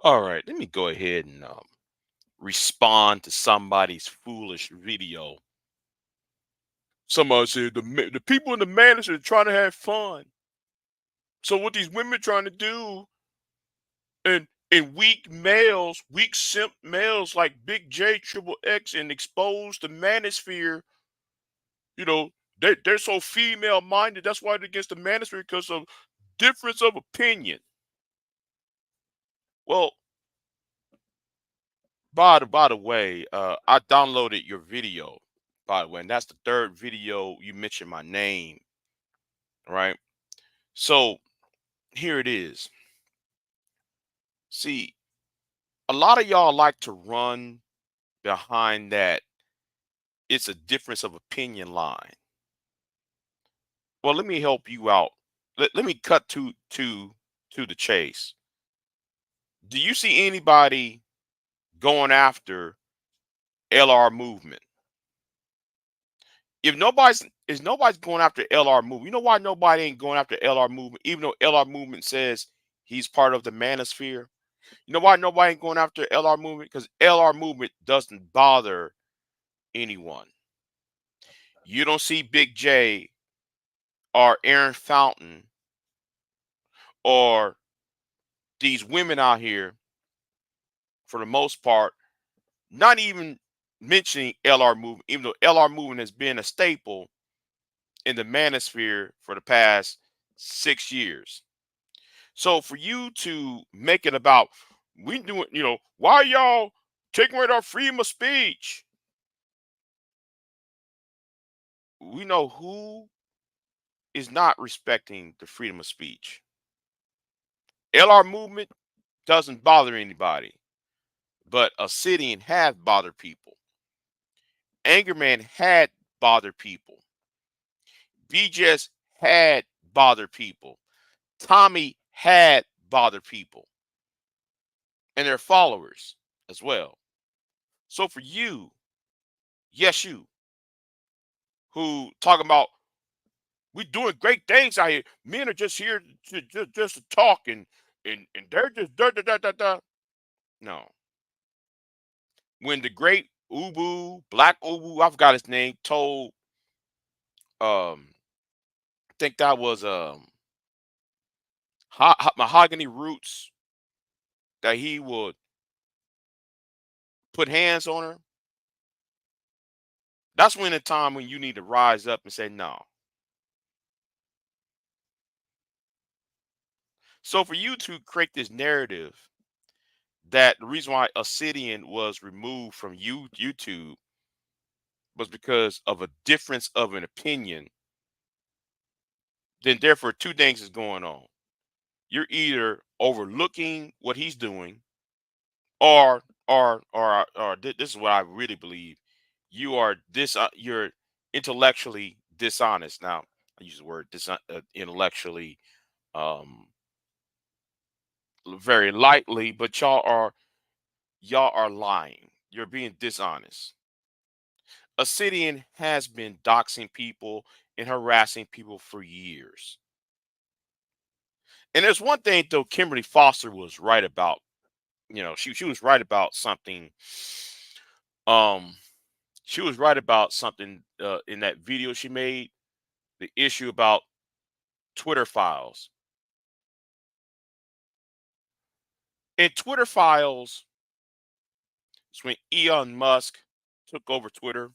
All right, let me go ahead and respond to somebody's foolish video. Somebody said the people in the manager are trying to have fun. So what these women trying to do, and weak males, weak simp males like Big J, Triple X, and expose the manosphere, you know, they're so female minded. That's why they're against the manosphere because of difference of opinion. Well, by the way, I downloaded your video, by the way, and that's the third video you mentioned my name, right? So here it is. See, a lot of y'all like to run behind that it's a difference of opinion line. Well, let me help you out. Let me cut to the chase. Do you see anybody going after LR movement? If nobody's going after LR movement, you know why nobody ain't going after LR movement, even though LR movement says he's part of the manosphere? You know why nobody ain't going after LR movement? Because LR movement doesn't bother anyone. You don't see Big J or Aaron Fountain or these women out here, for the most part, not even mentioning LR movement, even though LR movement has been a staple in the manosphere for the past 6 years. So for you to make it about we doing, why y'all taking away our freedom of speech? We know who is not respecting the freedom of speech. LR movement doesn't bother anybody, but a sitting has bothered people. Angerman had bothered people. BJS had bothered people. Tommy had bothered people and their followers as well. So for you, yes, you who talking about we doing great things out here. Men are just here to talk and they're just da da da da da. No. When the great Ubu, Black Ubu, I forgot his name, told I think that was Mahogany Roots that he would put hands on her. That's when the time when you need to rise up and say no. So for you to create this narrative that the reason why Obsidian was removed from YouTube was because of a difference of an opinion, then therefore two things is going on. You're either overlooking what he's doing, or this is what I really believe. You're intellectually dishonest. Now I use the word intellectually um very lightly, but y'all are lying. You're being dishonest. Obsidian has been doxing people and harassing people for years. And there's one thing though Kimberly Foster was right about. She was right about something. Um she was right about something in that video she made, the issue about Twitter files. In Twitter files, it's when Elon Musk took over Twitter,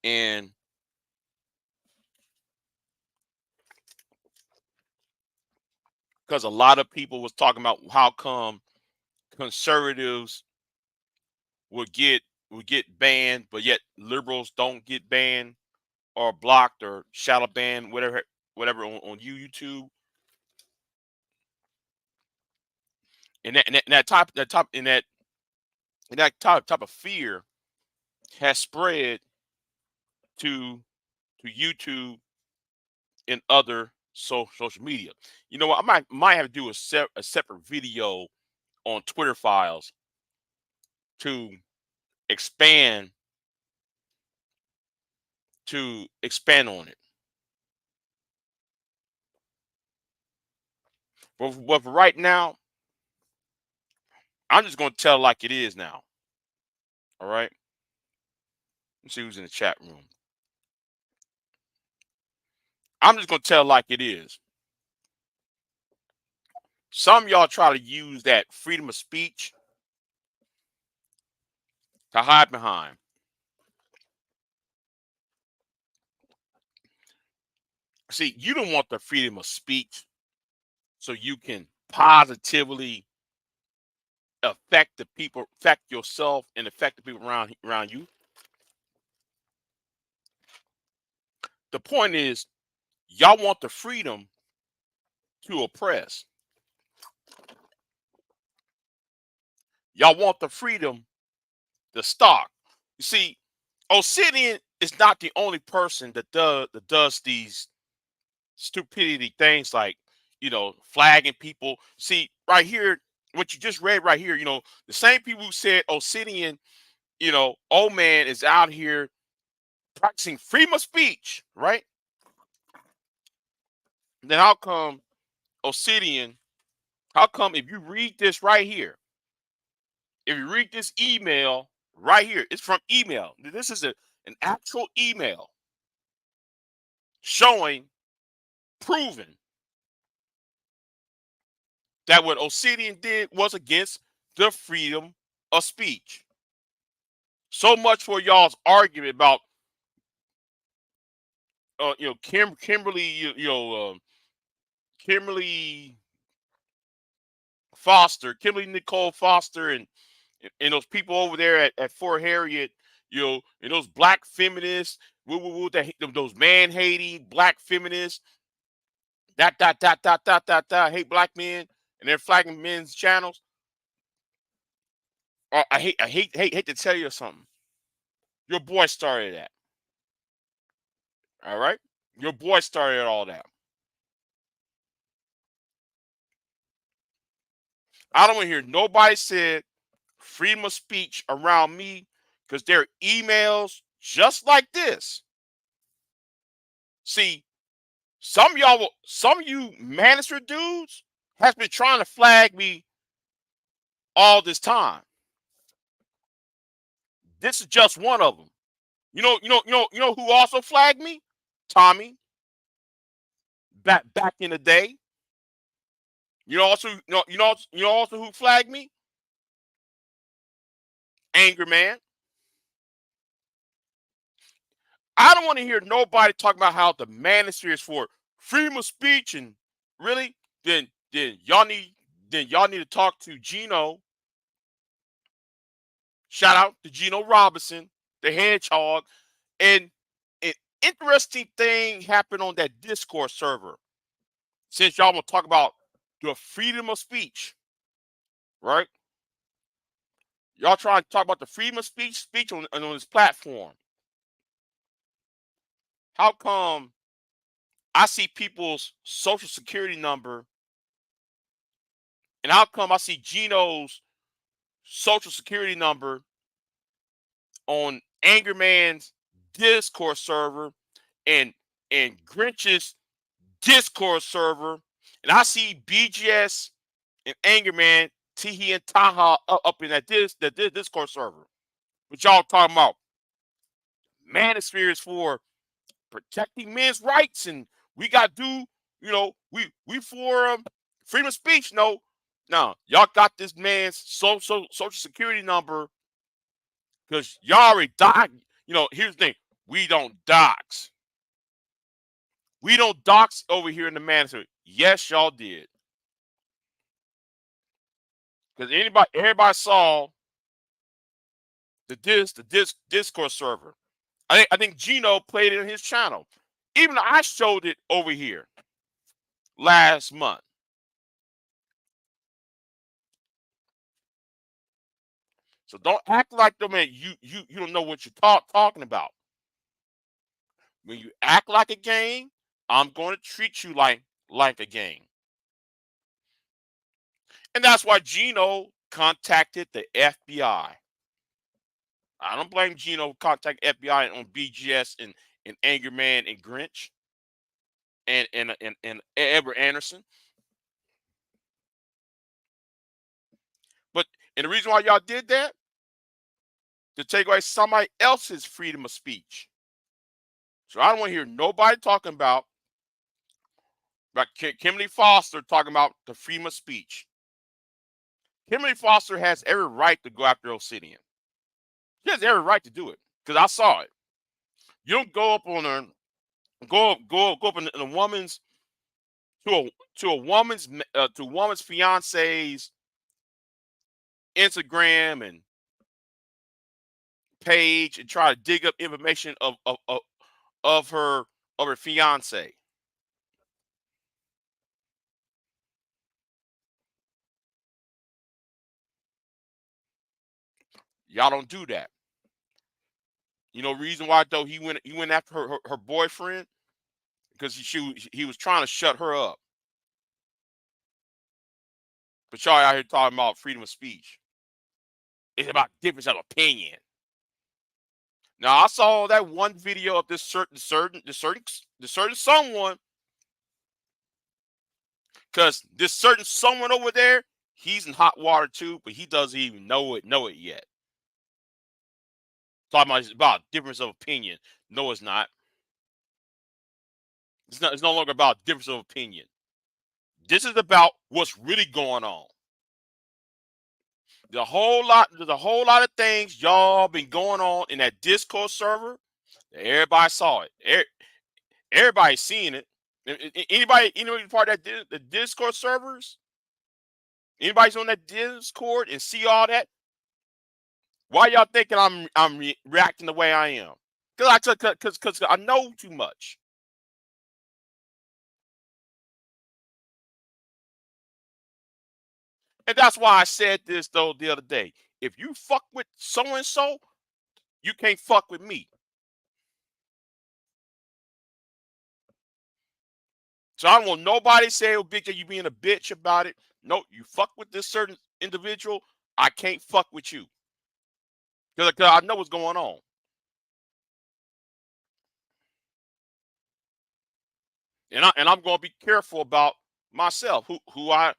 and because a lot of people was talking about how come conservatives would get would get banned, but yet liberals don't get banned or blocked or shadow banned, whatever on YouTube. And that type of fear has spread to YouTube and other social media. You know what? I might have to do a separate video on Twitter files to expand expand on it. But for right now, I'm just gonna tell it like it is now. All right. Let's see who's in the chat room. I'm just gonna tell it like it is. Some of y'all try to use that freedom of speech to hide behind. See, you don't want the freedom of speech so you can positively affect the people, affect yourself, and affect the people around you. The point is, y'all want the freedom to oppress. Y'all want the freedom to stalk. You see, Obsidian is not the only person that does these stupidity things like, flagging people. See, right here, what you just read right here, the same people who said Obsidian, old man is out here practicing freedom of speech, right? Then how come Obsidian, how come if you read this right here, if you read this email right here, it's from email. This is an actual email showing, proving that what Obsidian did was against the freedom of speech. So much for y'all's argument about, Kimberly, Kimberly Foster, Kimberly Nicole Foster, and those people over there at Fort Harriet, and those black feminists, those man hating black feminists, hate black men, and they're flagging men's channels. I hate to tell you something. Your boy started that. All right, your boy started all that. I don't want to hear nobody said freedom of speech around me because there are emails just like this. See, some of you manager dudes has been trying to flag me all this time. This is just one of them. You know who also flagged me? Tommy, back in the day. You know also who flagged me? Anger Man. I don't want to hear nobody talk about how the manosphere is for freedom of speech and really, then y'all need to talk to Gino. Shout out to Gino Robinson, the hedgehog. And an interesting thing happened on that Discord server. Since y'all want to talk about the freedom of speech, right? Y'all trying to talk about the freedom of speech on this platform. How come I see people's social security number, and how come I see Gino's social security number on Angerman's Discord server and Grinch's Discord server, and I see BGS and Angerman, Teehee and Taha up in that Discord server. But y'all talking about manosphere is for protecting men's rights, and we got to do, we for freedom of speech. No, y'all got this man's social security number because y'all already died. Here's the thing: we don't dox. We don't dox over here in the manosphere. Yes, y'all did, because everybody saw the Discord server. I think Gino played it on his channel. Even I showed it over here last month. So don't act like the man you don't know what you're talking about. When you act like a game, I'm going to treat you like a game. And that's why Gino contacted the FBI. I don't blame Gino contacting FBI on BGS and Anger Man and Grinch and Edward Anderson. But And the reason why y'all did that, to take away somebody else's freedom of speech. So I don't want to hear nobody talking about Kimberly Foster talking about the freedom of speech. Kimberly Foster has every right to go after Obsidian. She has every right to do it because I saw it. You don't go up on her, go up in a woman's to a to a woman's fiance's Instagram and page and try to dig up information of her of her fiance. Y'all don't do that. You know, reason why though he went after her boyfriend because he was trying to shut her up. But y'all out here talking about freedom of speech. It's about difference of opinion. Now I saw that one video of this certain someone, because this certain someone over there, he's in hot water too, but he doesn't even know it yet. Talking about it's about difference of opinion. No, it's not. It's not. It's no longer about difference of opinion. This is about what's really going on. There's a whole lot of things y'all been going on in that Discord server. Everybody saw it. Everybody's seeing it. Anybody part of that the Discord servers? Anybody's on that Discord and see all that? Why y'all thinking I'm reacting the way I am? Because I know too much. And that's why I said this though the other day. If you fuck with so and so, you can't fuck with me. So I don't want nobody say, "Oh, Big J, you being a bitch about it." No, you fuck with this certain individual, I can't fuck with you because I know what's going on, and I'm going to be careful about myself, who I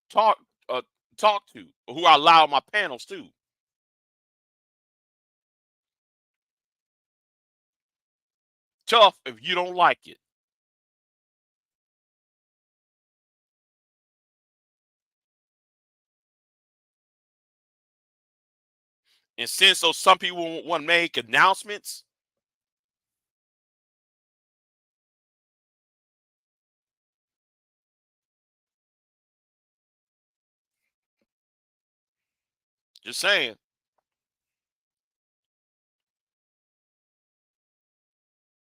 talk uh, talk to, who I allow my panels to. Tough if you don't like it. And since so some people want to make announcements, just saying.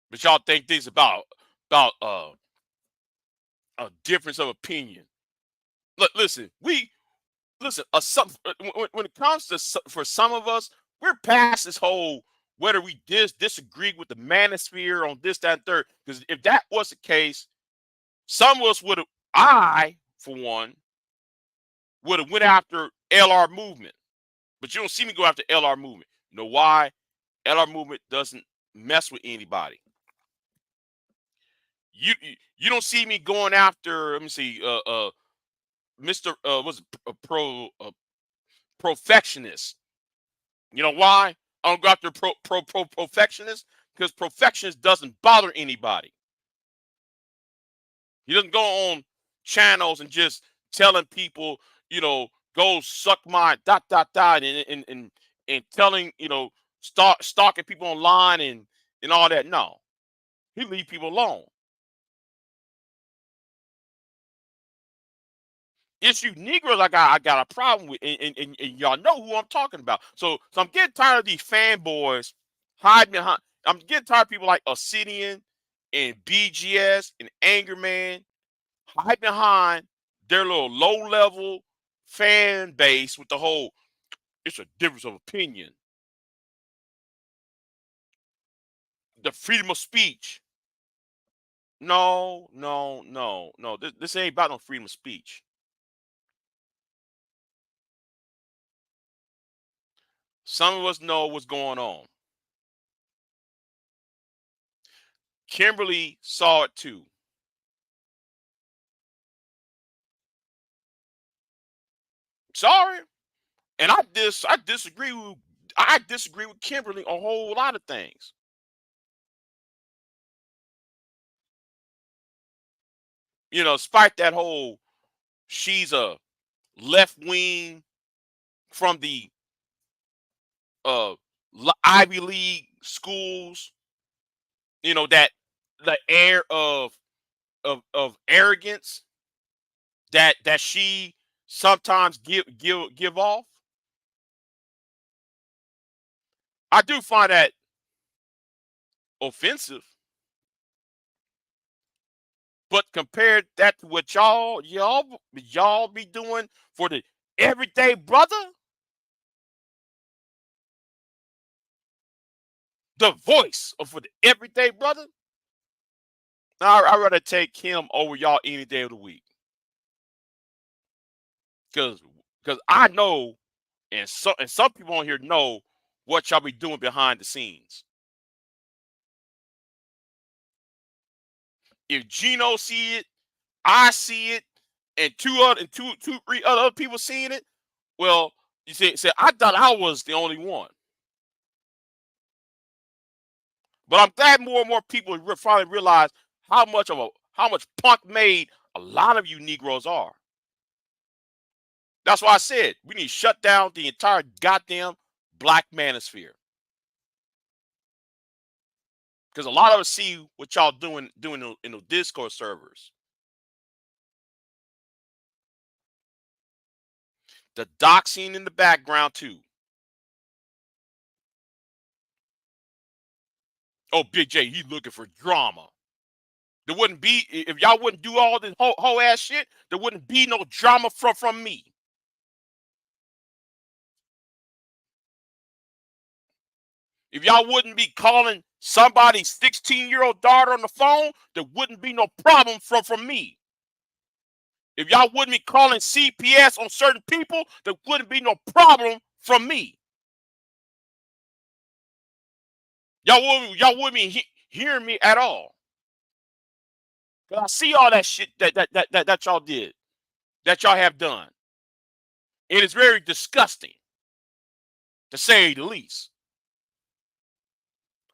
But y'all think things about a difference of opinion. Look, listen, when it comes to for some of us, we're past this whole whether we disagree with the manosphere on this, that, and third. Because if that was the case, some of us would have, I, for one, would have went after LR movement. But you don't see me go after LR movement. You know why? LR movement doesn't mess with anybody. You don't see me going after. Let me see. Mr. Was perfectionist. You know why? I don't go after perfectionist because perfectionist doesn't bother anybody. He doesn't go on channels and just telling people, go suck my dot dot dot and telling, start stalking people online and all that. No, he leave people alone. It's you Negroes I got a problem with, and y'all know who I'm talking about. So I'm getting tired of these fanboys hiding behind. I'm getting tired of people like Obsidian and BGS and Anger Man hide behind their little low level fan base with the whole it's a difference of opinion, the freedom of speech. No, no, no, no. This ain't about no freedom of speech. Some of us know what's going on. Kimberly saw it too. Sorry. And I disagree with Kimberly on a whole lot of things. Despite that whole she's a left wing from the uh Ivy League schools, that the air of arrogance that she sometimes give off. I do find that offensive, but compared that to what y'all be doing for the everyday brother, the voice of for the everyday brother. I'd rather take him over y'all any day of the week. Because I know, and some people on here know what y'all be doing behind the scenes. If Gino see it, I see it, and three other people seeing it. Well, you say I thought I was the only one, but I'm glad more and more people finally realize how much punk made a lot of you Negroes are. That's why I said we need to shut down the entire goddamn black manosphere. Because a lot of us see what y'all doing in the Discord servers. The doxing in the background too. Oh, Big J, he looking for drama. There wouldn't be if y'all wouldn't do all this whole ass shit. There wouldn't be no drama from me. If y'all wouldn't be calling somebody's 16-year-old daughter on the phone, there wouldn't be no problem from me. If y'all wouldn't be calling CPS on certain people, there wouldn't be no problem from me. Y'all wouldn't be hearing me at all. Cause I see all that shit that y'all did, that y'all have done. It is very disgusting, to say the least.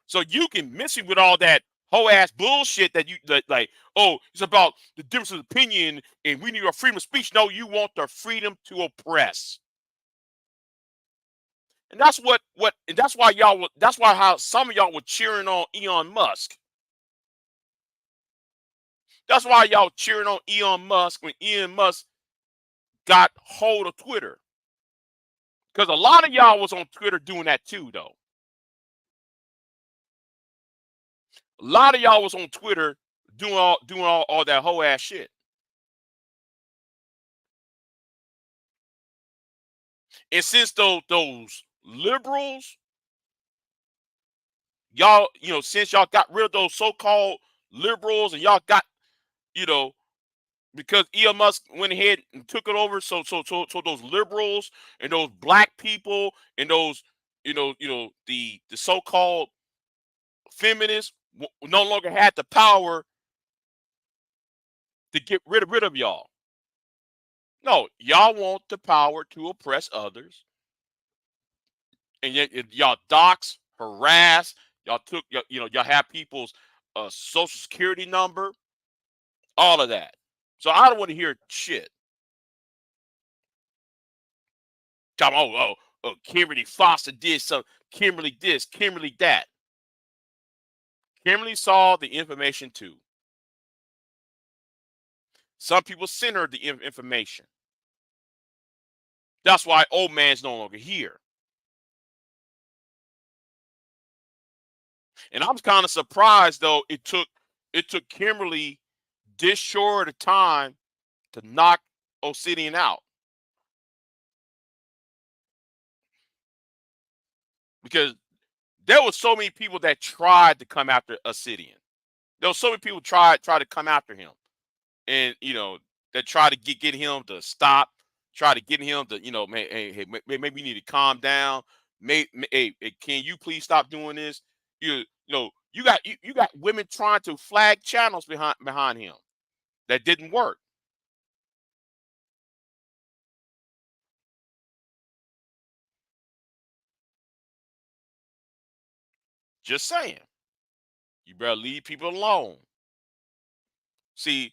So you can miss me with all that whole ass bullshit that like, oh, it's about the difference of opinion and we need our freedom of speech. No, you want the freedom to oppress. And that's why that's why how some of y'all were cheering on Elon Musk. That's why y'all cheering on Elon Musk when Elon Musk got hold of Twitter. Because a lot of y'all was on Twitter doing that too, though. A lot of y'all was on Twitter doing all that whole ass shit. And since those liberals, y'all, since y'all got rid of those so-called liberals and y'all got, you know, because Elon Musk went ahead and took it over, so those liberals and those black people and those, the so-called feminists no longer had the power to get rid of y'all. No, y'all want the power to oppress others, and yet y'all dox, harass, y'all have people's social security number, all of that. So I don't want to hear shit. Kimberly Foster did some, Kimberly this, Kimberly that. Kimberly saw the information too. Some people sent her the information. That's why old man's no longer here. And I'm kind of surprised though it took Kimberly this short a time to knock Obsidian out. Because there were so many people that tried to come after Obsidian. There were so many people try to come after him, and that try to get him to stop, try to get him to hey, maybe we need to calm down. Hey, can you please stop doing this? You got women trying to flag channels behind him. That didn't work. Just saying. You better leave people alone. See,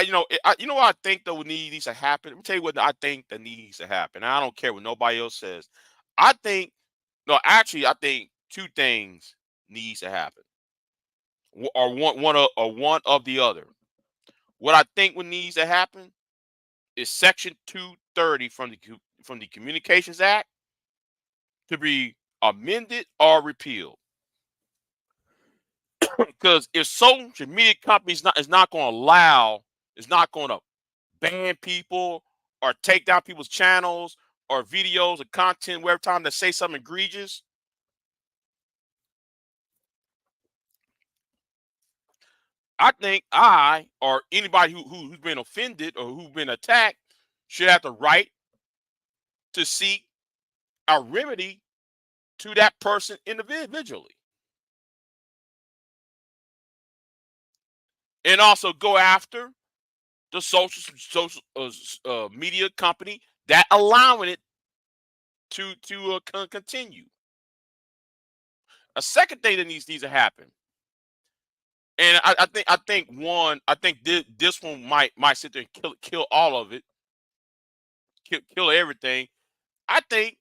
you know what I think though needs to happen. Let me tell you what I think that needs to happen. I don't care what nobody else says. I think no, actually, I think two things needs to happen, or one of the other. What I think what needs to happen is Section 230 from the Communications Act to be amended or repealed. Because if social media companies not is not going to allow, is not going to ban people or take down people's channels or videos or content every time they say something egregious, I think I or anybody who's been offended or who's been attacked should have the right to seek a remedy to that person individually, and also go after the social media company that allowing it to continue. A second thing that needs to happen, and I think this one might sit there and kill all of it, kill everything. I think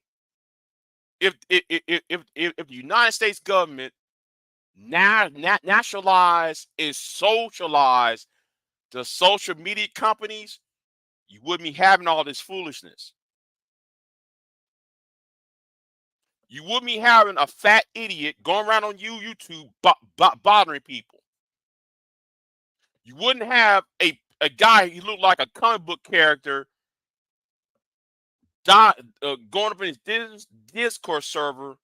if the United States government nationalize and socialize the social media companies, you wouldn't be having all this foolishness. You wouldn't be having a fat idiot going around on YouTube bothering people. You wouldn't have a guy who looked like a comic book character going up in his Discord server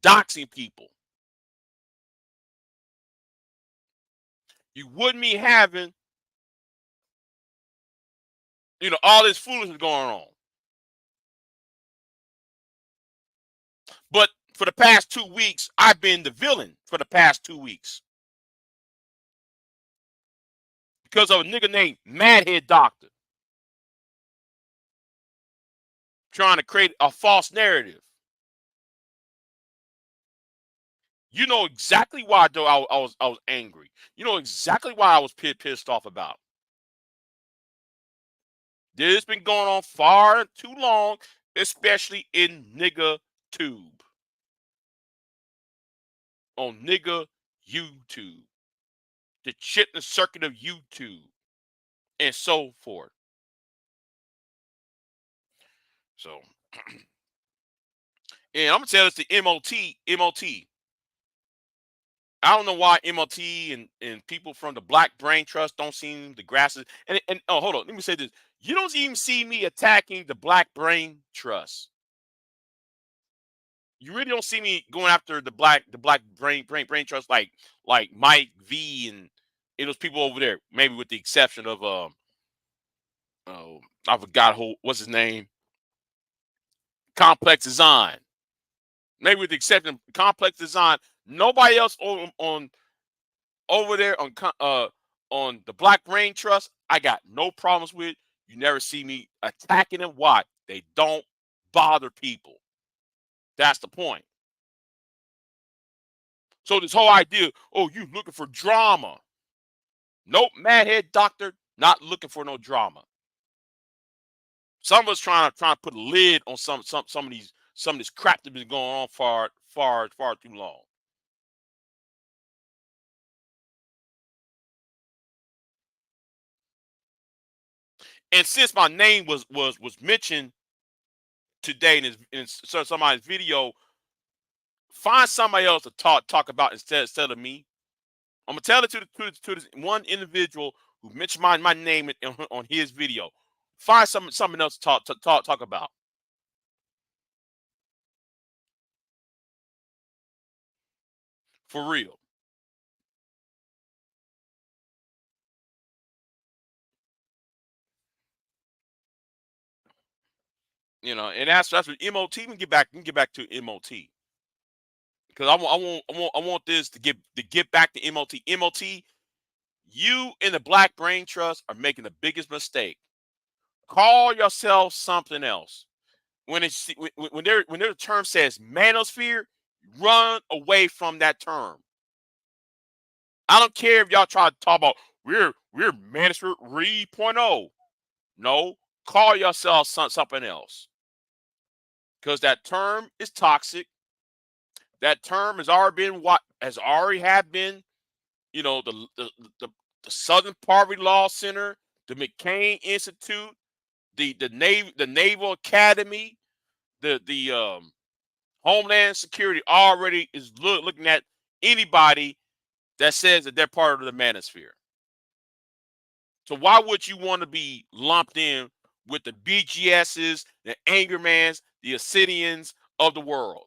doxing people. You wouldn't be having, all this foolishness going on. But for the past 2 weeks, I've been the villain for the past 2 weeks because of a nigga named Madhead Doctor trying to create a false narrative. You know exactly why though I was angry. You know exactly why I was pissed off about. This has been going on far too long, especially in nigga tube. On nigga YouTube. The chitlin circuit of YouTube. And so forth. So and I'm gonna tell this to MOT. I don't know why MLT and people from the Black Brain Trust don't see the grasses. And oh, hold on, let me say this: you don't even see me attacking the Black Brain Trust. You really don't see me going after the Black Brain Trust like Mike V and those people over there. Maybe with the exception of oh, I forgot what's his name, Complex Design. Maybe with the exception of Complex Design, nobody else on over there on the Black Brain Trust, I got no problems with. You never see me attacking them. Why? They don't bother people. That's the point. So this whole idea, oh, you looking for drama? Nope, Madhead Doctor, not looking for no drama. Some of us trying to put a lid on some of this crap that's been going on far too long. And since my name was mentioned today in somebody's video, find somebody else to talk about instead of me. I'm gonna tell it to this one individual who mentioned my name on his video. Find something else to talk about. For real. And that's what MOT. We can get back to MOT because I want this to get back to MOT. MOT, you and the Black Brain Trust are making the biggest mistake. Call yourself something else. When their term says manosphere, Run away from that term. I don't care if y'all try to talk about we're Manosphere 3.0. No, call yourself something else. Because that term is toxic. That term has already been what has already have been, you know, the, the Southern Poverty Law Center, the McCain Institute, the Naval Academy, the Homeland Security already is looking at anybody that says that they're part of the manosphere. So why would you want to be lumped in with the BGSs, the Angermans, the Ascidians of the world?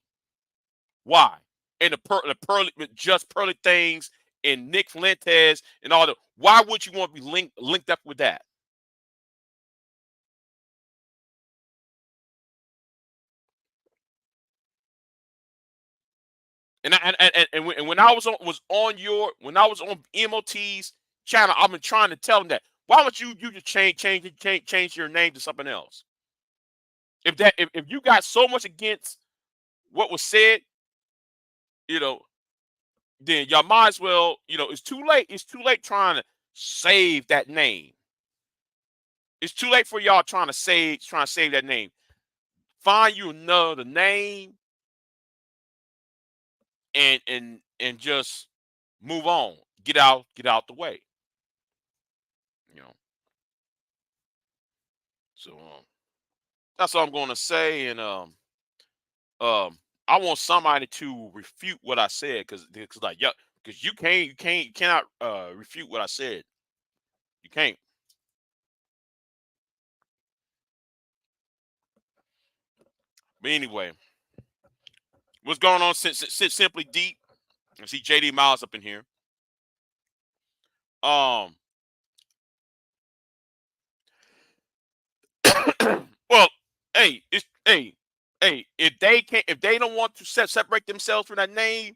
Why? And the pearly, just pearly things and Nick Fuentes and all the. Why would you want to be linked up with that? And when I was on your when I was on MOT's channel, I've been trying to tell them that. Why don't you just change your name to something else? If you got so much against what was said, you know, then y'all might as well, it's too late. It's too late trying to save that name. It's too late for y'all trying to save that name. Find you another name and just move on. Get out the way. You know. So that's all I'm going to say. And I want somebody to refute what I said because like yeah, because you cannot refute what I said. You can't. But anyway, what's going on? Since Simply Deep. I see JD Miles up in here. Um. Well, hey, if they don't want to separate themselves from that name,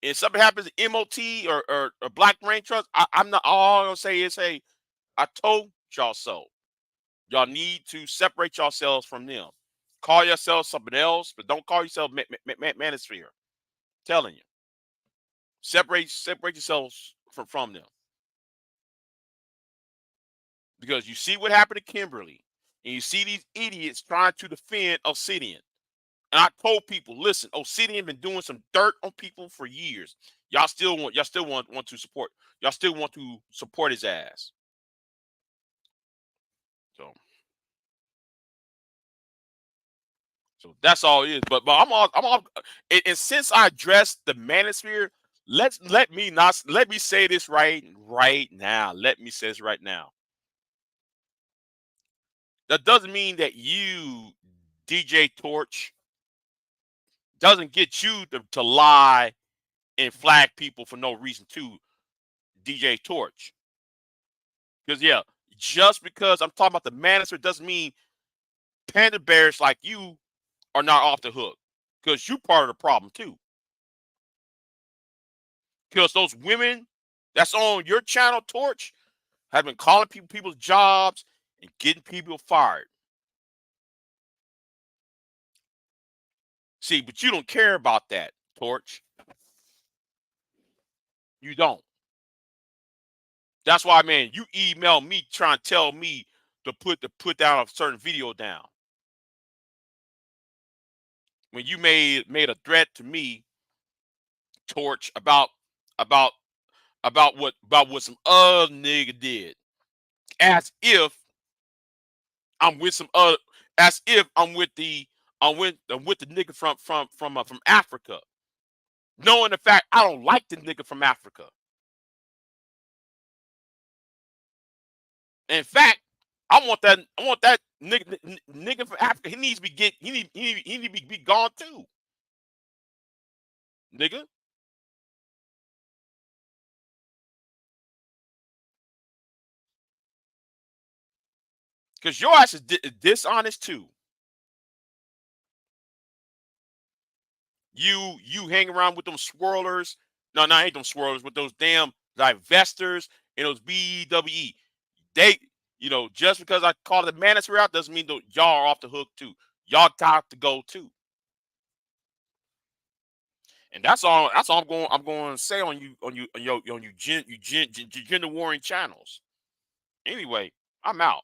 and something happens to MOT or Black Rain Trust, I'm not. All I'm gonna say is, hey, I told y'all so. Y'all need to separate yourselves from them. Call yourselves something else, but don't call yourself Manosphere. Telling you, separate yourselves from them because you see what happened to Kimberly, and you see these idiots trying to defend Obsidian. And I told people, listen, Obsidian been doing some dirt on people for years. Y'all still want to support. Y'all still want to support his ass. So so that's all it is. But I'm all and since I addressed the manosphere, let me say this right now. Let me say this right now. That doesn't mean that you, DJ Torch, doesn't get you to lie and flag people for no reason too, DJ Torch. Because yeah, just because I'm talking about the manosphere doesn't mean panda bears like you are not off the hook. Because you part of the problem too. Because those women that's on your channel, Torch, have been calling people's jobs and getting people fired. See, but you don't care about that, Torch. You don't. That's why, man, you email me trying to tell me to put down a certain video down. When you made a threat to me, Torch, about about what some other nigga did. As if I'm with some other as if I'm with the nigga from Africa. Knowing the fact I don't like the nigga from Africa. In fact, I want that nigga from Africa. He needs to be he need to be gone too, nigga. Cause your ass is dishonest too. You hang around with them swirlers. No, I ain't them swirlers with those damn divestors and those BWE. They, just because I call the manosphere out doesn't mean that y'all are off the hook too. Y'all got to go too. And that's all I'm going to say on you gender warring channels. Anyway, I'm out.